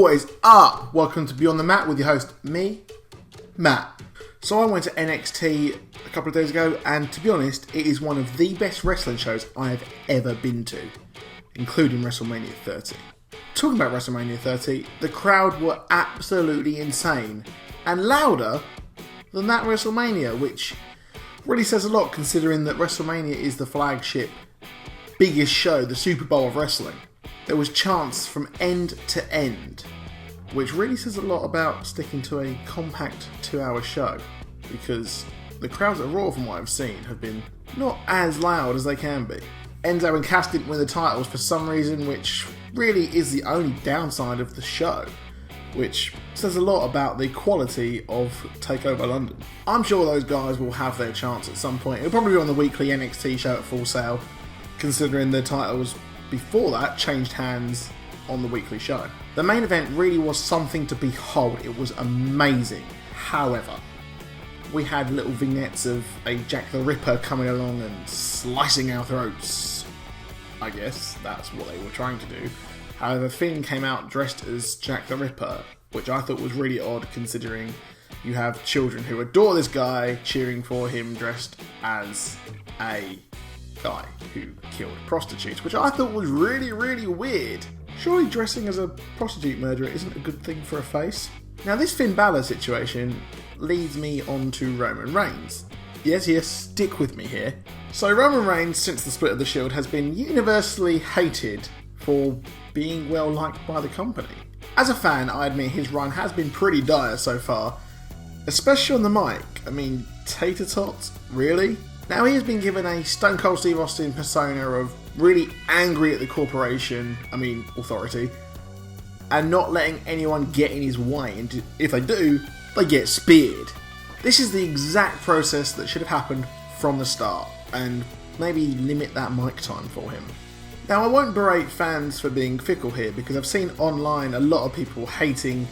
What is up? Welcome to Beyond the Mat with your host, me, Matt. So I went to NXT a couple of days ago, and to be honest, it is one of the best wrestling shows I have ever been to, including WrestleMania 30. Talking about WrestleMania 30, the crowd were absolutely insane, and louder than that WrestleMania, which really says a lot considering that WrestleMania is the flagship, biggest show, the Super Bowl of wrestling. There was chants from end to end, which really says a lot about sticking to a compact 2-hour show, because the crowds at Raw, from what I've seen, have been not as loud as they can be. Enzo and Cass didn't win the titles for some reason, which really is the only downside of the show, which says a lot about the quality of Takeover London. I'm sure those guys will have their chance at some point. It'll probably be on the weekly NXT show at Full Sail, considering the titles before that changed hands on the weekly show. The main event really was something to behold. It was amazing. However, we had little vignettes of a Jack the Ripper coming along and slicing our throats. I guess that's what they were trying to do. However, Finn came out dressed as Jack the Ripper, which I thought was really odd considering you have children who adore this guy cheering for him dressed as a guy who killed prostitutes, which I thought was really, really weird. Surely dressing as a prostitute murderer isn't a good thing for a face? Now this Finn Balor situation leads me on to Roman Reigns. Yes, stick with me here. So Roman Reigns, since the split of the Shield, has been universally hated for being well liked by the company. As a fan, I admit his run has been pretty dire so far, especially on the mic. I mean, tater tots? Really? Now he has been given a Stone Cold Steve Austin persona of really angry at the corporation, authority, and not letting anyone get in his way, and if they do, they get speared. This is the exact process that should have happened from the start, and maybe limit that mic time for him. Now I won't berate fans for being fickle here, because I've seen online a lot of people hating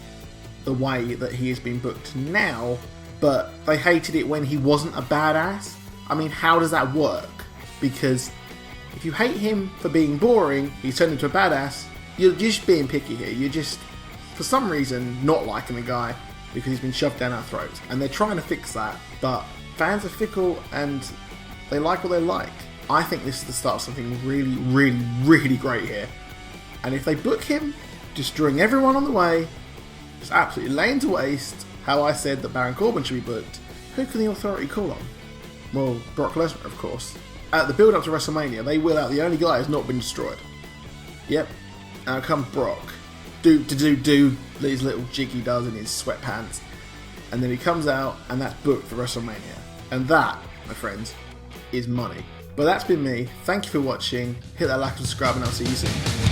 the way that he has been booked now, but they hated it when he wasn't a badass. I mean, how does that work? Because if you hate him for being boring, he's turned into a badass, you're just being picky here. You're just, for some reason, not liking the guy because he's been shoved down our throats. And they're trying to fix that, but fans are fickle and they like what they like. I think this is the start of something really, really, really great here. And if they book him, destroying everyone on the way, just absolutely laying to waste how I said that Baron Corbin should be booked, who can the authority call on? Well, Brock Lesnar, of course. At the build-up to WrestleMania, they will out the only guy who's not been destroyed. Yep, out comes Brock. Do these little jig he does in his sweatpants. And then he comes out, and that's booked for WrestleMania. And that, my friends, is money. But that's been me. Thank you for watching. Hit that like and subscribe, and I'll see you soon.